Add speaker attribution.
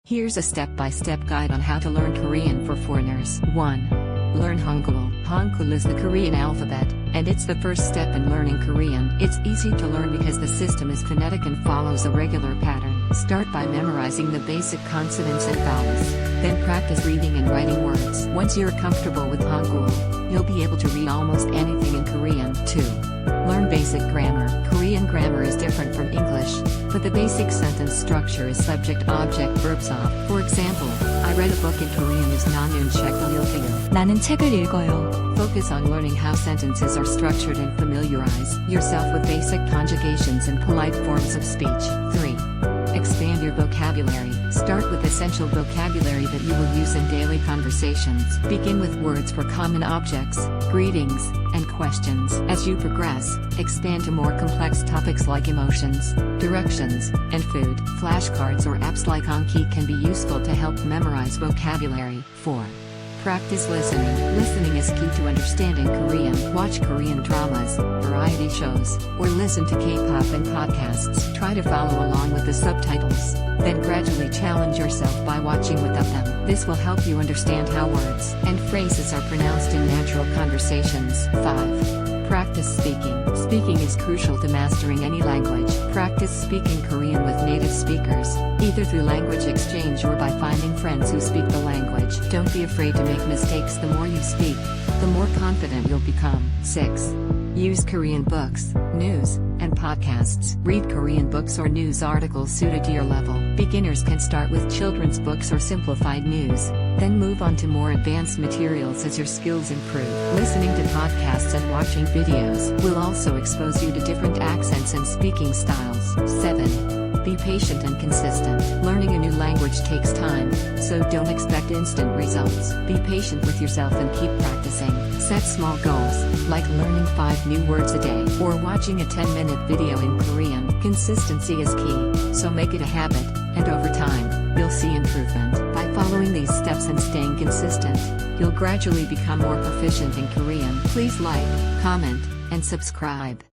Speaker 1: Here's a step-by-step guide on how to learn Korean for foreigners. 1. Learn Hangul. Hangul is the Korean alphabet, and it's the first step in learning Korean. It's easy to learn because the system is phonetic and follows a regular pattern. Start by memorizing the basic consonants and vowels. Then practice reading and writing words. Once you're comfortable with Hangul, you'll be able to read almost anything in Korean. 2. Learn basic grammar. Korean grammar is different from English, but the basic sentence structure is subject, object, verb, sub. For example, I read a book in Korean is 나는 책을 읽어요.
Speaker 2: 나는 책을 읽어요.
Speaker 1: Focus on learning how sentences are structured and familiarize yourself with basic conjugations and polite forms of speech. 3. Expand your vocabulary. Start with essential vocabulary that you will use in daily conversations. Begin with words for common objects, greetings, and questions. As you progress, expand to more complex topics like emotions, directions, and food. Flashcards or apps like Anki can be useful to help memorize vocabulary. 4. Practice listening. Listening is key to understanding Korean. Watch Korean dramas, variety shows, or listen to K-pop and podcasts. Try to follow along with the subtitles, then gradually challenge yourself by watching without them. This will help you understand how words and phrases are pronounced in natural conversations. 5. Practice speaking. Speaking is crucial to mastering any language. Practice speaking Korean with native speakers, either through language exchange or by finding friends who speak the language. Don't be afraid to make mistakes. The more you speak, the more confident you'll become. 6. Use Korean books, news, and podcasts. Read Korean books or news articles suited to your level. Beginners can start with children's books or simplified news, then move on to more advanced materials as your skills improve. Listening to podcasts and watching videos will also expose you to different accents and speaking styles. 7. Be patient and consistent. Learning a new language takes time, so don't expect instant results. Be patient with yourself and keep practicing. Set small goals, like learning 5 new words a day or watching a 10-minute video in Korean. Consistency is key, so make it a habit, and over time, you'll see improvement. By following these steps and staying consistent, you'll gradually become more proficient in Korean. Please like, comment, and subscribe.